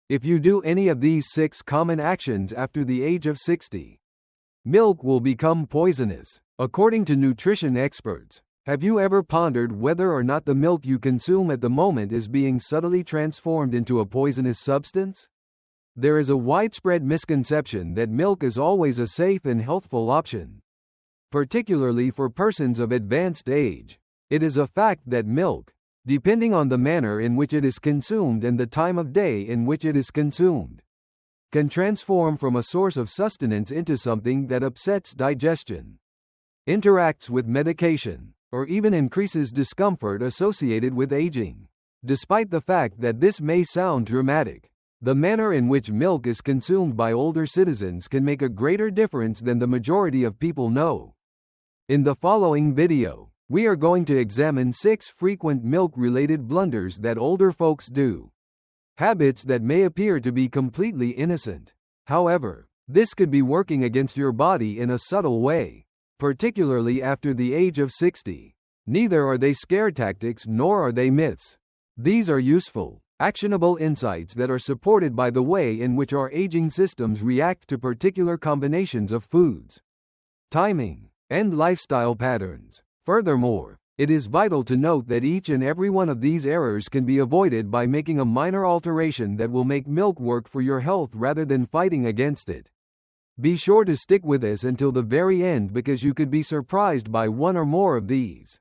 If you do any of these 6 common actions after the age of 60, milk will become poisonous. According to nutrition experts, have you ever pondered whether or not the milk you consume at the moment is being subtly transformed into a poisonous substance? There is a widespread misconception that milk is always a safe and healthful option, particularly for persons of advanced age. It is a fact that milk, depending on the manner in which it is consumed and the time of day in which it is consumed, can transform from a source of sustenance into something that upsets digestion, interacts with medication, or even increases discomfort associated with aging. Despite the fact that this may sound dramatic, the manner in which milk is consumed by older citizens can make a greater difference than the majority of people know. In the following video, we are going to examine 6 frequent milk-related blunders that older folks do. Habits that may appear to be completely innocent. However, this could be working against your body in a subtle way, particularly after the age of 60. Neither are they scare tactics nor are they myths. These are useful, actionable insights that are supported by the way in which our aging systems react to particular combinations of foods, timing, and lifestyle patterns. Furthermore, it is vital to note that each and every one of these errors can be avoided by making a minor alteration that will make milk work for your health rather than fighting against it. Be sure to stick with us until the very end because you could be surprised by one or more of these.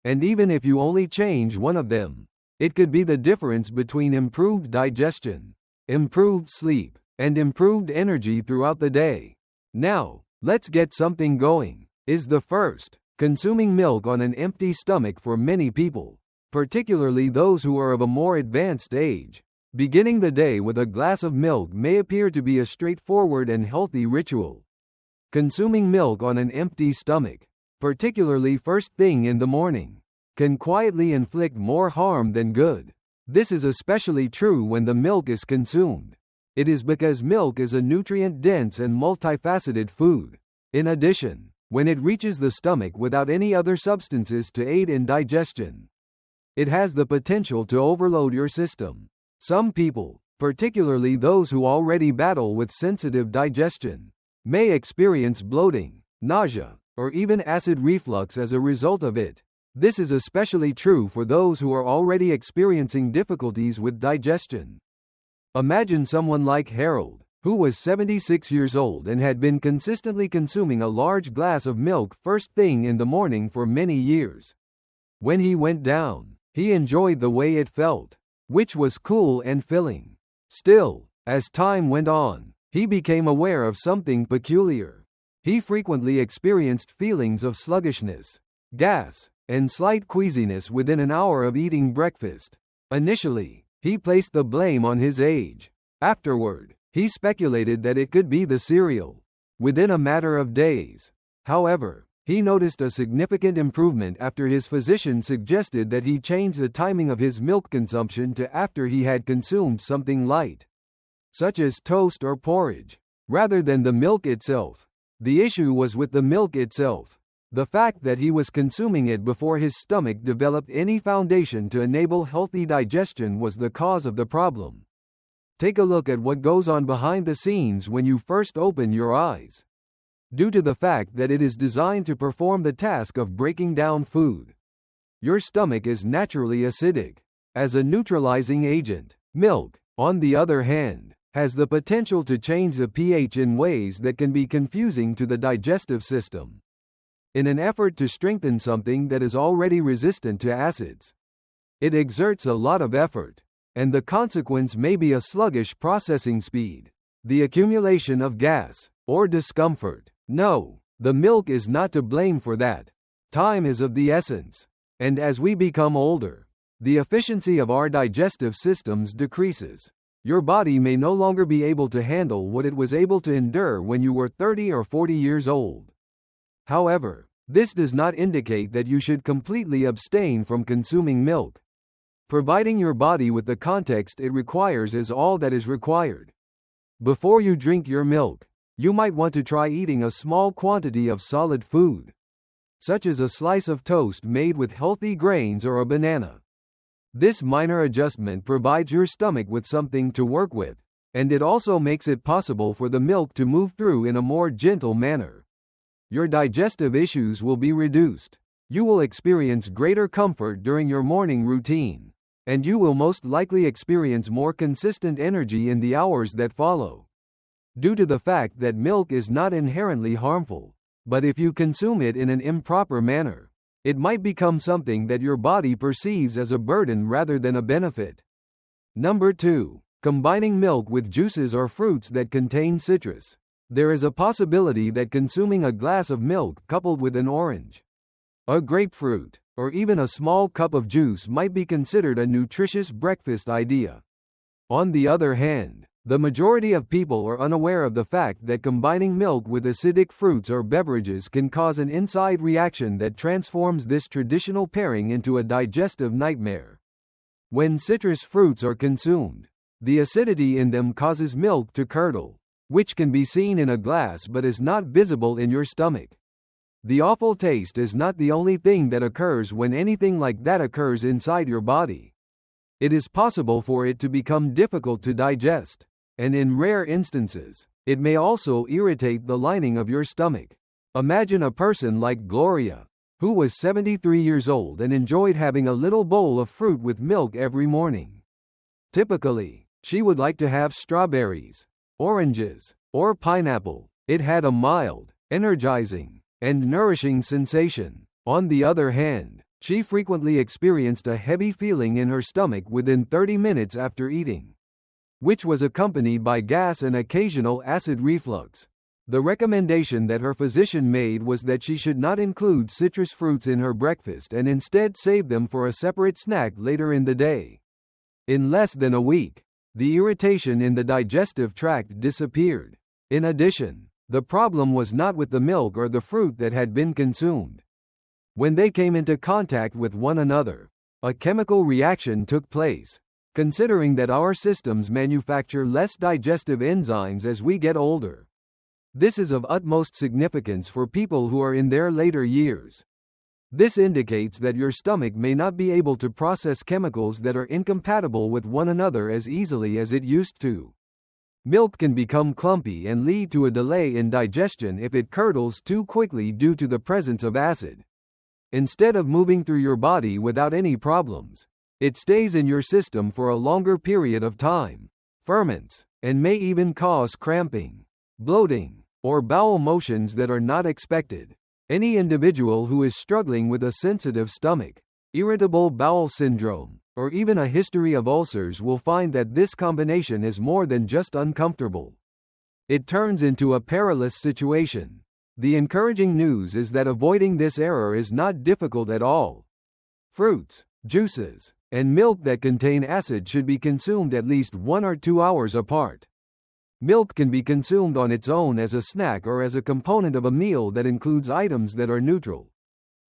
And even if you only change one of them, it could be the difference between improved digestion, improved sleep, and improved energy throughout the day. Now, let's get something going. Is the first. Consuming milk on an empty stomach. For many people, particularly those who are of a more advanced age, beginning the day with a glass of milk may appear to be a straightforward and healthy ritual. Consuming milk on an empty stomach, particularly first thing in the morning, can quietly inflict more harm than good. This is especially true when the milk is consumed. It is because milk is a nutrient-dense and multifaceted food. In addition, when it reaches the stomach without any other substances to aid in digestion, it has the potential to overload your system. Some people, particularly those who already battle with sensitive digestion, may experience bloating, nausea, or even acid reflux as a result of it. This is especially true for those who are already experiencing difficulties with digestion. Imagine someone like Harold, who was 76 years old and had been consistently consuming a large glass of milk first thing in the morning for many years. When he went down, he enjoyed the way it felt, which was cool and filling. Still, as time went on, he became aware of something peculiar. He frequently experienced feelings of sluggishness, gas, and slight queasiness within an hour of eating breakfast. Initially, he placed the blame on his age. Afterward, he speculated that it could be the cereal. Within a matter of days, however, he noticed a significant improvement after his physician suggested that he change the timing of his milk consumption to after he had consumed something light, such as toast or porridge, rather than the milk itself. The issue was with the milk itself. The fact that he was consuming it before his stomach developed any foundation to enable healthy digestion was the cause of the problem. Take a look at what goes on behind the scenes when you first open your eyes. Due to the fact that it is designed to perform the task of breaking down food, your stomach is naturally acidic. As a neutralizing agent, milk, on the other hand, has the potential to change the pH in ways that can be confusing to the digestive system. In an effort to strengthen something that is already resistant to acids, it exerts a lot of effort, and the consequence may be a sluggish processing speed, the accumulation of gas, or discomfort. No, the milk is not to blame for that. Time is of the essence, and as we become older, the efficiency of our digestive systems decreases. Your body may no longer be able to handle what it was able to endure when you were 30 or 40 years old. However, this does not indicate that you should completely abstain from consuming milk. Providing your body with the context it requires is all that is required. Before you drink your milk, you might want to try eating a small quantity of solid food, such as a slice of toast made with healthy grains or a banana. This minor adjustment provides your stomach with something to work with, and it also makes it possible for the milk to move through in a more gentle manner. Your digestive issues will be reduced. You will experience greater comfort during your morning routine, and you will most likely experience more consistent energy in the hours that follow. Due to the fact that milk is not inherently harmful, but if you consume it in an improper manner, it might become something that your body perceives as a burden rather than a benefit. Number 2. Combining milk with juices or fruits that contain citrus. There is a possibility that consuming a glass of milk coupled with an orange, a grapefruit, or even a small cup of juice might be considered a nutritious breakfast idea. On the other hand, the majority of people are unaware of the fact that combining milk with acidic fruits or beverages can cause an inside reaction that transforms this traditional pairing into a digestive nightmare. When citrus fruits are consumed, the acidity in them causes milk to curdle, which can be seen in a glass but is not visible in your stomach. The awful taste is not the only thing that occurs when anything like that occurs inside your body. It is possible for it to become difficult to digest, and in rare instances, it may also irritate the lining of your stomach. Imagine a person like Gloria, who was 73 years old and enjoyed having a little bowl of fruit with milk every morning. Typically, she would like to have strawberries, oranges, or pineapple. It had a mild, energizing, and nourishing sensation. On the other hand, she frequently experienced a heavy feeling in her stomach within 30 minutes after eating, which was accompanied by gas and occasional acid reflux. The recommendation that her physician made was that she should not include citrus fruits in her breakfast and instead save them for a separate snack later in the day. In less than a week, the irritation in the digestive tract disappeared. In addition, the problem was not with the milk or the fruit that had been consumed. When they came into contact with one another, a chemical reaction took place. Considering that our systems manufacture less digestive enzymes as we get older, this is of utmost significance for people who are in their later years. This indicates that your stomach may not be able to process chemicals that are incompatible with one another as easily as it used to. Milk can become clumpy and lead to a delay in digestion if it curdles too quickly due to the presence of acid. Instead of moving through your body without any problems, it stays in your system for a longer period of time, ferments, and may even cause cramping, bloating, or bowel motions that are not expected. Any individual who is struggling with a sensitive stomach, irritable bowel syndrome, or even a history of ulcers will find that this combination is more than just uncomfortable. It turns into a perilous situation. The encouraging news is that avoiding this error is not difficult at all. Fruits, juices, and milk that contain acid should be consumed at least 1 or 2 hours apart. Milk can be consumed on its own as a snack or as a component of a meal that includes items that are neutral,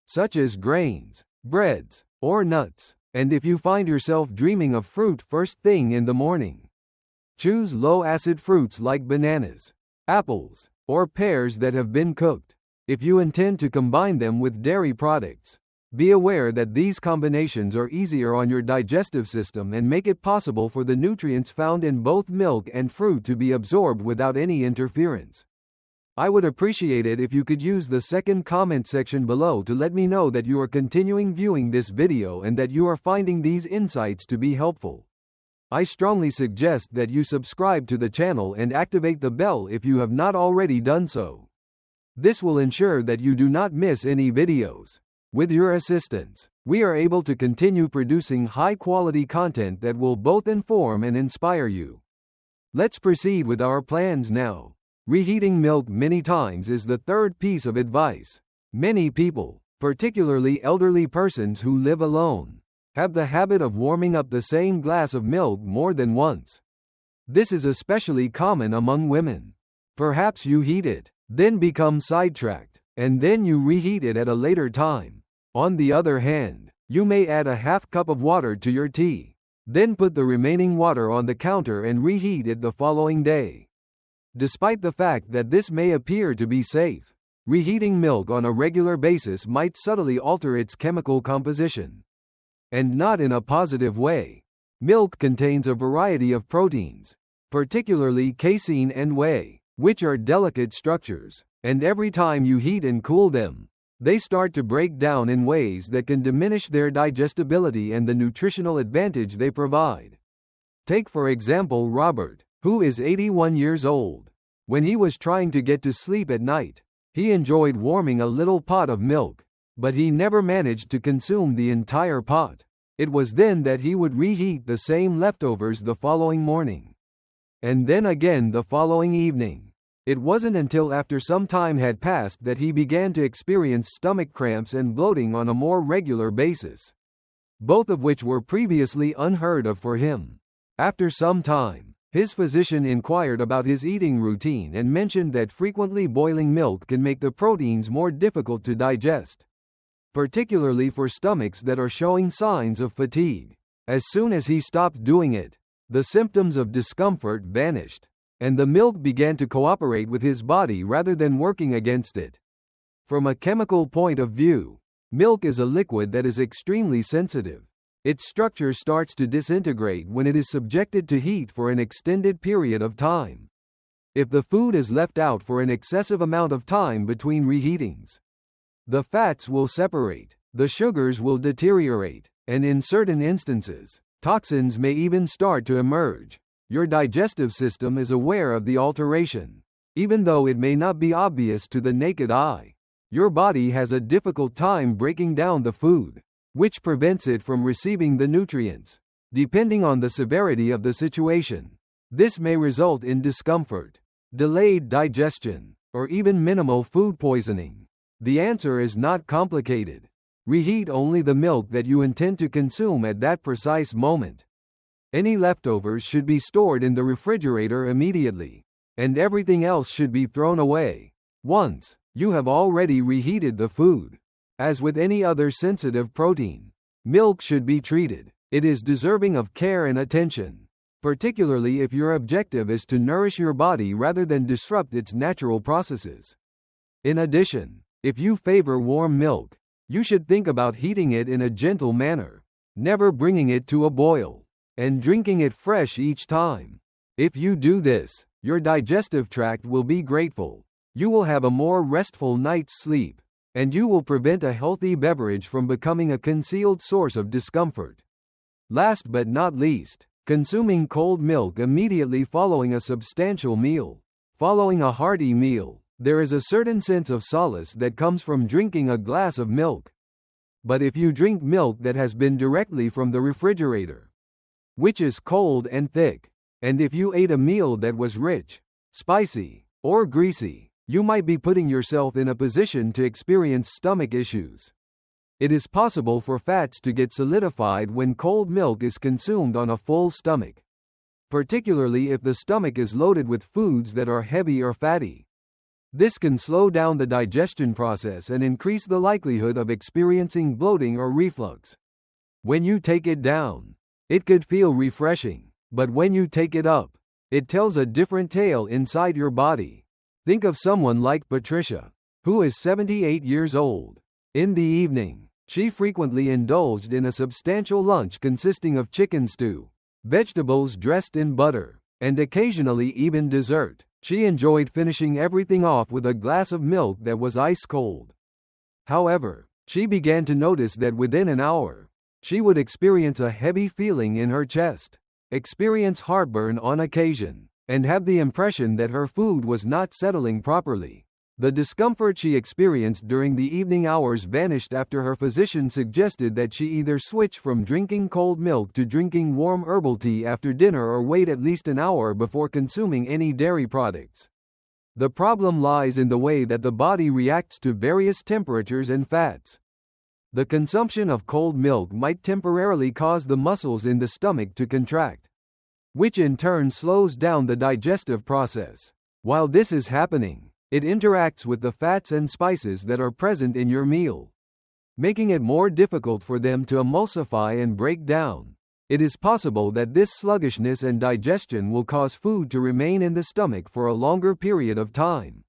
such as grains, breads, or nuts. And if you find yourself dreaming of fruit first thing in the morning, choose low-acid fruits like bananas, apples, or pears that have been cooked. If you intend to combine them with dairy products, be aware that these combinations are easier on your digestive system and make it possible for the nutrients found in both milk and fruit to be absorbed without any interference. I would appreciate it if you could use the second comment section below to let me know that you are continuing viewing this video and that you are finding these insights to be helpful. I strongly suggest that you subscribe to the channel and activate the bell if you have not already done so. This will ensure that you do not miss any videos. With your assistance, we are able to continue producing high-quality content that will both inform and inspire you. Let's proceed with our plans now. Reheating milk many times is the third piece of advice. Many people, particularly elderly persons who live alone, have the habit of warming up the same glass of milk more than once. This is especially common among women. Perhaps you heat it, then become sidetracked, and then you reheat it at a later time. On the other hand, you may add a half cup of water to your tea, then put the remaining water on the counter and reheat it the following day. Despite the fact that this may appear to be safe, reheating milk on a regular basis might subtly alter its chemical composition. and not in a positive way. Milk contains a variety of proteins, particularly casein and whey, which are delicate structures, and every time you heat and cool them, they start to break down in ways that can diminish their digestibility and the nutritional advantage they provide. Take for example Robert, who is 81 years old. When he was trying to get to sleep at night, he enjoyed warming a little pot of milk, but he never managed to consume the entire pot. It was then that he would reheat the same leftovers the following morning, and then again the following evening. It wasn't until after some time had passed that he began to experience stomach cramps and bloating on a more regular basis, both of which were previously unheard of for him. After some time, his physician inquired about his eating routine and mentioned that frequently boiling milk can make the proteins more difficult to digest, particularly for stomachs that are showing signs of fatigue. As soon as he stopped doing it, the symptoms of discomfort vanished, and the milk began to cooperate with his body rather than working against it. From a chemical point of view, milk is a liquid that is extremely sensitive. Its structure starts to disintegrate when it is subjected to heat for an extended period of time. If the food is left out for an excessive amount of time between reheatings, the fats will separate, the sugars will deteriorate, and in certain instances, toxins may even start to emerge. Your digestive system is aware of the alteration. Even though it may not be obvious to the naked eye, your body has a difficult time breaking down the food, which prevents it from receiving the nutrients. Depending on the severity of the situation, this may result in discomfort, delayed digestion, or even minimal food poisoning. The answer is not complicated. Reheat only the milk that you intend to consume at that precise moment. Any leftovers should be stored in the refrigerator immediately, and everything else should be thrown away once you have already reheated the food. As with any other sensitive protein, milk should be treated. It is deserving of care and attention, particularly if your objective is to nourish your body rather than disrupt its natural processes. In addition, if you favor warm milk, you should think about heating it in a gentle manner, never bringing it to a boil, and drinking it fresh each time. If you do this, your digestive tract will be grateful. You will have a more restful night's sleep, and you will prevent a healthy beverage from becoming a concealed source of discomfort. Last but not least, consuming cold milk immediately following a substantial meal. Following a hearty meal, there is a certain sense of solace that comes from drinking a glass of milk. But if you drink milk that has been directly from the refrigerator, which is cold and thick, and if you ate a meal that was rich, spicy, or greasy, you might be putting yourself in a position to experience stomach issues. It is possible for fats to get solidified when cold milk is consumed on a full stomach, particularly if the stomach is loaded with foods that are heavy or fatty. This can slow down the digestion process and increase the likelihood of experiencing bloating or reflux. When you take it down, it could feel refreshing, but when you take it up, it tells a different tale inside your body. Think of someone like Patricia, who is 78 years old. In the evening, she frequently indulged in a substantial lunch consisting of chicken stew, vegetables dressed in butter, and occasionally even dessert. She enjoyed finishing everything off with a glass of milk that was ice cold. However, she began to notice that within an hour, she would experience a heavy feeling in her chest, experience heartburn on occasion, and have the impression that her food was not settling properly. The discomfort she experienced during the evening hours vanished after her physician suggested that she either switch from drinking cold milk to drinking warm herbal tea after dinner or wait at least an hour before consuming any dairy products. The problem lies in the way that the body reacts to various temperatures and fats. The consumption of cold milk might temporarily cause the muscles in the stomach to contract, which in turn slows down the digestive process. While this is happening, it interacts with the fats and spices that are present in your meal, making it more difficult for them to emulsify and break down. It is possible that this sluggishness and digestion will cause food to remain in the stomach for a longer period of time,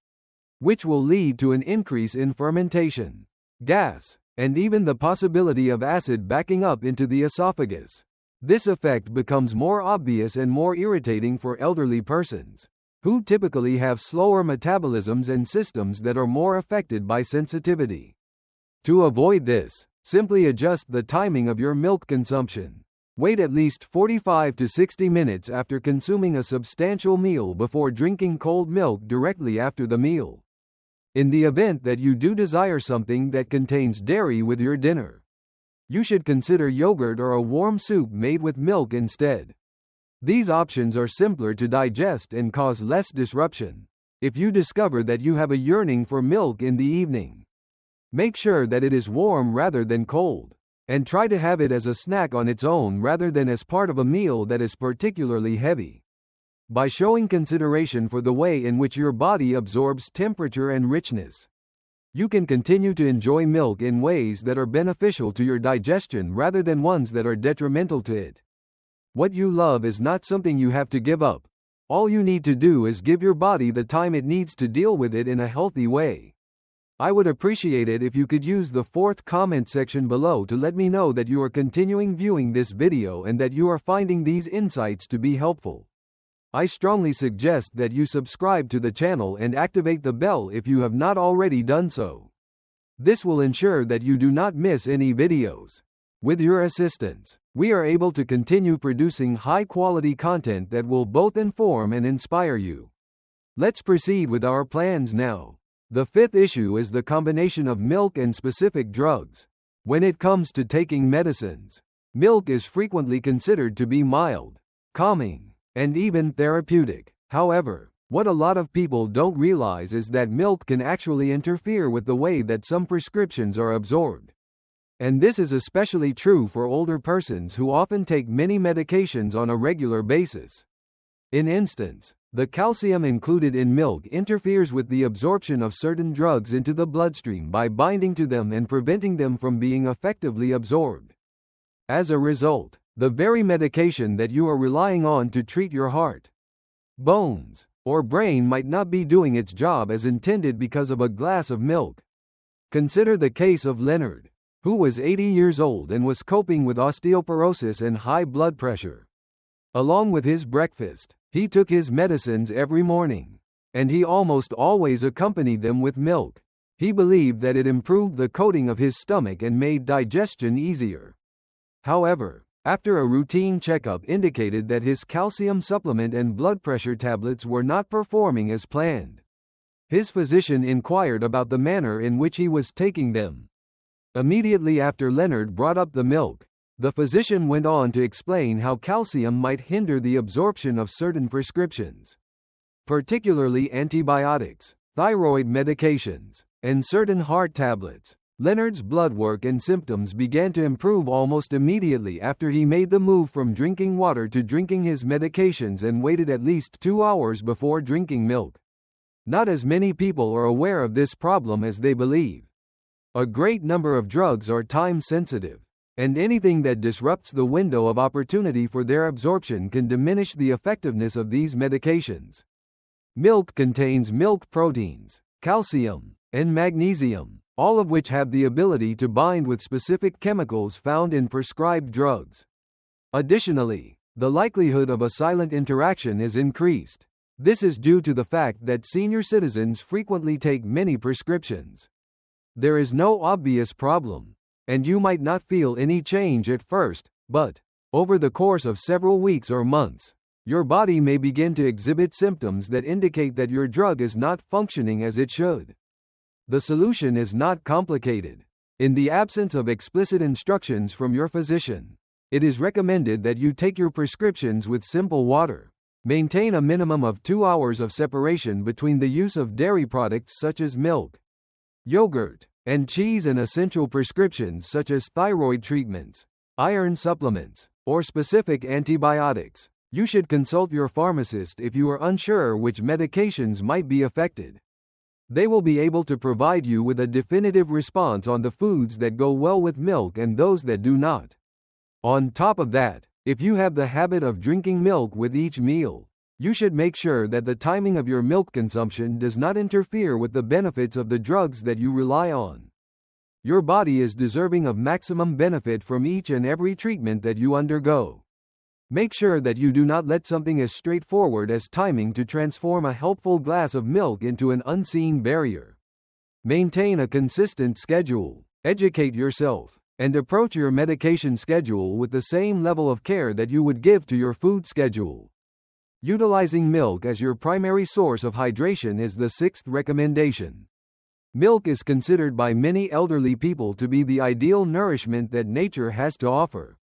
which will lead to an increase in fermentation, gas, and even the possibility of acid backing up into the esophagus. This effect becomes more obvious and more irritating for elderly persons, who typically have slower metabolisms and systems that are more affected by sensitivity. To avoid this, simply adjust the timing of your milk consumption. Wait at least 45 to 60 minutes after consuming a substantial meal before drinking cold milk directly after the meal. In the event that you do desire something that contains dairy with your dinner, you should consider yogurt or a warm soup made with milk instead. These options are simpler to digest and cause less disruption. If you discover that you have a yearning for milk in the evening, make sure that it is warm rather than cold, and try to have it as a snack on its own rather than as part of a meal that is particularly heavy. By showing consideration for the way in which your body absorbs temperature and richness, you can continue to enjoy milk in ways that are beneficial to your digestion rather than ones that are detrimental to it. What you love is not something you have to give up. All you need to do is give your body the time it needs to deal with it in a healthy way. I would appreciate it if you could use the fourth comment section below to let me know that you are continuing viewing this video and that you are finding these insights to be helpful. I strongly suggest that you subscribe to the channel and activate the bell if you have not already done so. This will ensure that you do not miss any videos. With your assistance, we are able to continue producing high-quality content that will both inform and inspire you. Let's proceed with our plans now. The fifth issue is the combination of milk and specific drugs. When it comes to taking medicines, milk is frequently considered to be mild, calming, and even therapeutic. However, what a lot of people don't realize is that milk can actually interfere with the way that some prescriptions are absorbed. And this is especially true for older persons who often take many medications on a regular basis. In instance, the calcium included in milk interferes with the absorption of certain drugs into the bloodstream by binding to them and preventing them from being effectively absorbed. As a result, the very medication that you are relying on to treat your heart, bones, or brain might not be doing its job as intended because of a glass of milk. Consider the case of Leonard, who was 80 years old and was coping with osteoporosis and high blood pressure. Along with his breakfast, he took his medicines every morning, and he almost always accompanied them with milk. He believed that it improved the coating of his stomach and made digestion easier. However, after a routine checkup indicated that his calcium supplement and blood pressure tablets were not performing as planned, his physician inquired about the manner in which he was taking them. Immediately after Leonard brought up the milk, the physician went on to explain how calcium might hinder the absorption of certain prescriptions, particularly antibiotics, thyroid medications, and certain heart tablets. Leonard's blood work and symptoms began to improve almost immediately after he made the move from drinking water to drinking his medications and waited at least 2 hours before drinking milk. Not as many people are aware of this problem as they believe. A great number of drugs are time-sensitive, and anything that disrupts the window of opportunity for their absorption can diminish the effectiveness of these medications. Milk contains milk proteins, calcium, and magnesium, all of which have the ability to bind with specific chemicals found in prescribed drugs. Additionally, the likelihood of a silent interaction is increased. This is due to the fact that senior citizens frequently take many prescriptions. There is no obvious problem, and you might not feel any change at first, but, over the course of several weeks or months, your body may begin to exhibit symptoms that indicate that your drug is not functioning as it should. The solution is not complicated. In the absence of explicit instructions from your physician, it is recommended that you take your prescriptions with simple water. Maintain a minimum of 2 hours of separation between the use of dairy products such as milk, yogurt, and cheese and essential prescriptions such as thyroid treatments, iron supplements, or specific antibiotics. You should consult your pharmacist if you are unsure which medications might be affected. They will be able to provide you with a definitive response on the foods that go well with milk and those that do not. On top of that, if you have the habit of drinking milk with each meal, you should make sure that the timing of your milk consumption does not interfere with the benefits of the drugs that you rely on. Your body is deserving of maximum benefit from each and every treatment that you undergo. Make sure that you do not let something as straightforward as timing to transform a helpful glass of milk into an unseen barrier. Maintain a consistent schedule, educate yourself, and approach your medication schedule with the same level of care that you would give to your food schedule. Utilizing milk as your primary source of hydration is the sixth recommendation. Milk is considered by many elderly people to be the ideal nourishment that nature has to offer.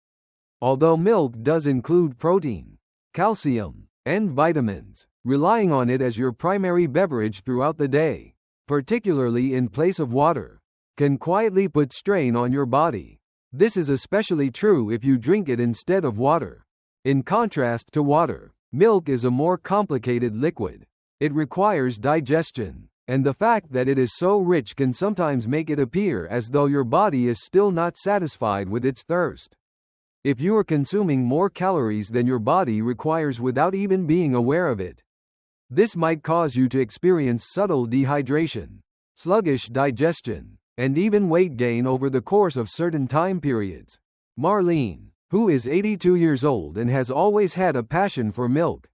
Although milk does include protein, calcium, and vitamins, relying on it as your primary beverage throughout the day, particularly in place of water, can quietly put strain on your body. This is especially true if you drink it instead of water. In contrast to water, milk is a more complicated liquid. It requires digestion, and the fact that it is so rich can sometimes make it appear as though your body is still not satisfied with its thirst. If you are consuming more calories than your body requires without even being aware of it, this might cause you to experience subtle dehydration, sluggish digestion, and even weight gain over the course of certain time periods. Marlene, who is 82 years old and has always had a passion for milk,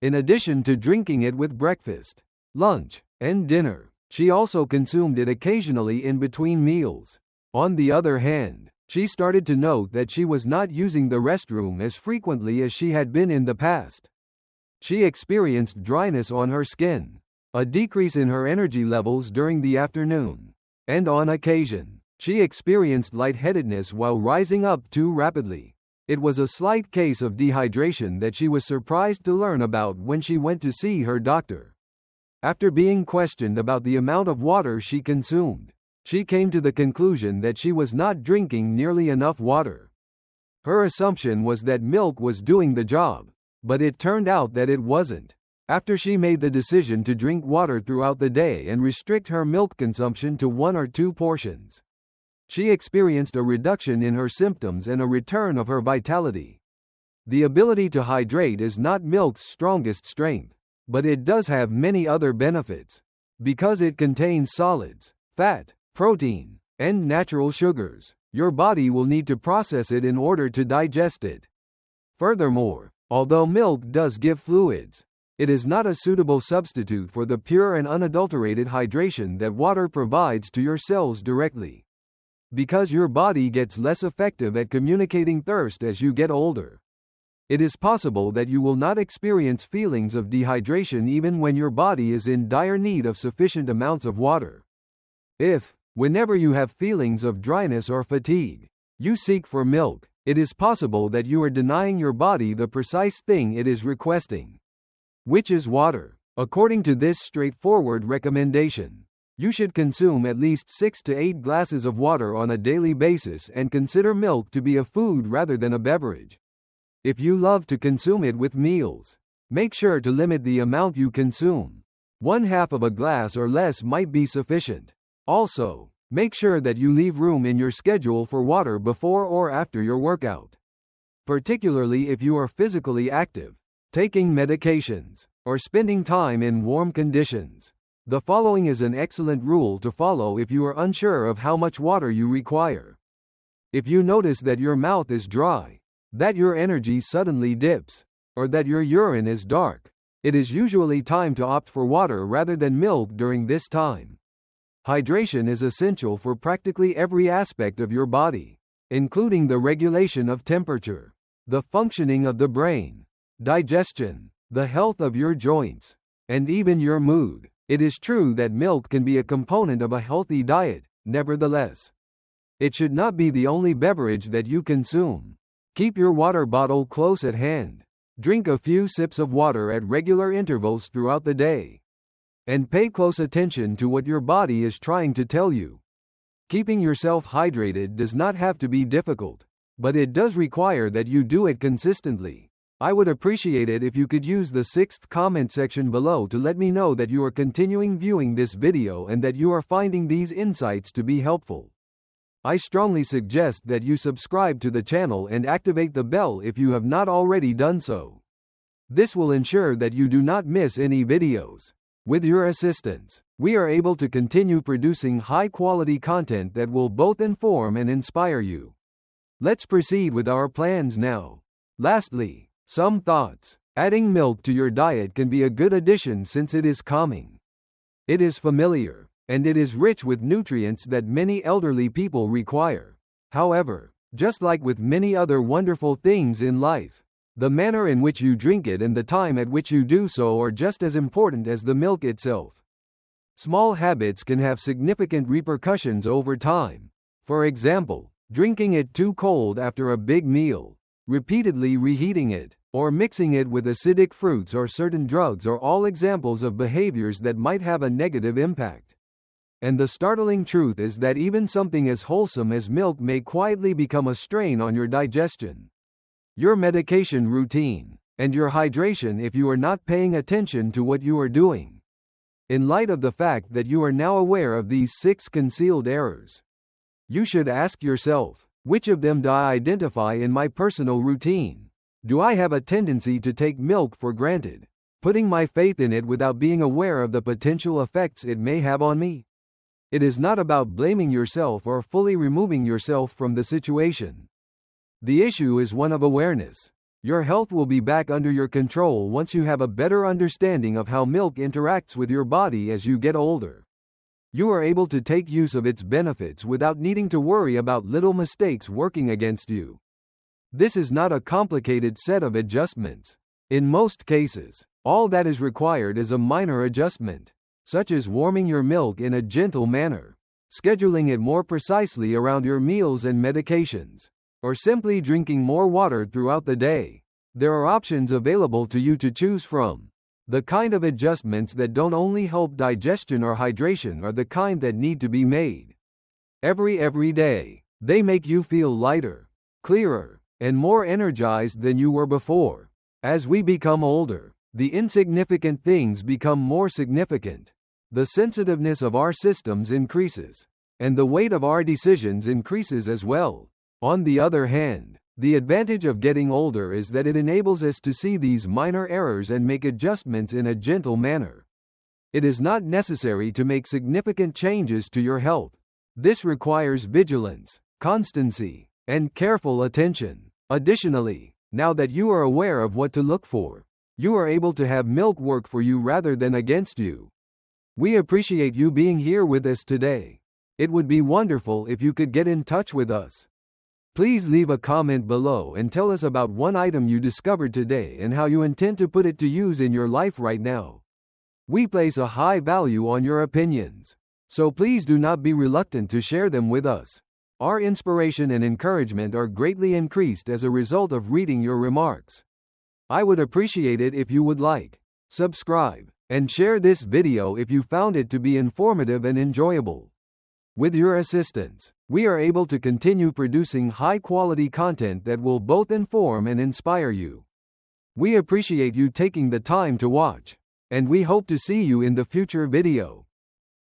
in addition to drinking it with breakfast, lunch, and dinner, she also consumed it occasionally in between meals. On the other hand, she started to note that she was not using the restroom as frequently as she had been in the past. She experienced dryness on her skin, a decrease in her energy levels during the afternoon, and on occasion, she experienced lightheadedness while rising up too rapidly. It was a slight case of dehydration that she was surprised to learn about when she went to see her doctor. After being questioned about the amount of water she consumed, she came to the conclusion that she was not drinking nearly enough water. Her assumption was that milk was doing the job, but it turned out that it wasn't. After she made the decision to drink water throughout the day and restrict her milk consumption to 1 or 2 portions, she experienced a reduction in her symptoms and a return of her vitality. The ability to hydrate is not milk's strongest strength, but it does have many other benefits. Because it contains solids, fat, protein, and natural sugars, your body will need to process it in order to digest it. Furthermore, although milk does give fluids, it is not a suitable substitute for the pure and unadulterated hydration that water provides to your cells directly. Because your body gets less effective at communicating thirst as you get older, it is possible that you will not experience feelings of dehydration even when your body is in dire need of sufficient amounts of water. If, whenever you have feelings of dryness or fatigue, you seek for milk, it is possible that you are denying your body the precise thing it is requesting, which is water. According to this straightforward recommendation, you should consume at least 6 to 8 glasses of water on a daily basis and consider milk to be a food rather than a beverage. If you love to consume it with meals, make sure to limit the amount you consume. 1/2 of a glass or less might be sufficient. Also, make sure that you leave room in your schedule for water before or after your workout. Particularly if you are physically active, taking medications, or spending time in warm conditions. The following is an excellent rule to follow if you are unsure of how much water you require. If you notice that your mouth is dry, that your energy suddenly dips, or that your urine is dark, it is usually time to opt for water rather than milk during this time. Hydration is essential for practically every aspect of your body, including the regulation of temperature, the functioning of the brain, digestion, the health of your joints, and even your mood. It is true that milk can be a component of a healthy diet, nevertheless, it should not be the only beverage that you consume. Keep your water bottle close at hand. Drink a few sips of water at regular intervals throughout the day. And pay close attention to what your body is trying to tell you. Keeping yourself hydrated does not have to be difficult, but it does require that you do it consistently. I would appreciate it if you could use the 6th comment section below to let me know that you are continuing viewing this video and that you are finding these insights to be helpful. I strongly suggest that you subscribe to the channel and activate the bell if you have not already done so. This will ensure that you do not miss any videos. With your assistance, we are able to continue producing high-quality content that will both inform and inspire you. Let's proceed with our plans now. Lastly, some thoughts. Adding milk to your diet can be a good addition since it is calming. It is familiar, and it is rich with nutrients that many elderly people require. However, just like with many other wonderful things in life, the manner in which you drink it and the time at which you do so are just as important as the milk itself. Small habits can have significant repercussions over time. For example, drinking it too cold after a big meal, repeatedly reheating it, or mixing it with acidic fruits or certain drugs are all examples of behaviors that might have a negative impact. And the startling truth is that even something as wholesome as milk may quietly become a strain on your digestion, your medication routine, and your hydration if you are not paying attention to what you are doing. In light of the fact that you are now aware of these 6 concealed errors, you should ask yourself, which of them do I identify in my personal routine? Do I have a tendency to take milk for granted, putting my faith in it without being aware of the potential effects it may have on me? It is not about blaming yourself or fully removing yourself from the situation. The issue is one of awareness. Your health will be back under your control once you have a better understanding of how milk interacts with your body as you get older. You are able to take use of its benefits without needing to worry about little mistakes working against you. This is not a complicated set of adjustments. In most cases, all that is required is a minor adjustment, such as warming your milk in a gentle manner, scheduling it more precisely around your meals and medications, or simply drinking more water throughout the day. There are options available to you to choose from. The kind of adjustments that don't only help digestion or hydration are the kind that need to be made every day. They make you feel lighter, clearer, and more energized than you were before. As we become older, the insignificant things become more significant. The sensitiveness of our systems increases, and the weight of our decisions increases as well. On the other hand, the advantage of getting older is that it enables us to see these minor errors and make adjustments in a gentle manner. It is not necessary to make significant changes to your health. This requires vigilance, constancy, and careful attention. Additionally, now that you are aware of what to look for, you are able to have milk work for you rather than against you. We appreciate you being here with us today. It would be wonderful if you could get in touch with us. Please leave a comment below and tell us about one item you discovered today and how you intend to put it to use in your life right now. We place a high value on your opinions, so please do not be reluctant to share them with us. Our inspiration and encouragement are greatly increased as a result of reading your remarks. I would appreciate it if you would like, subscribe, and share this video if you found it to be informative and enjoyable. With your assistance, we are able to continue producing high-quality content that will both inform and inspire you. We appreciate you taking the time to watch, and we hope to see you in the future video.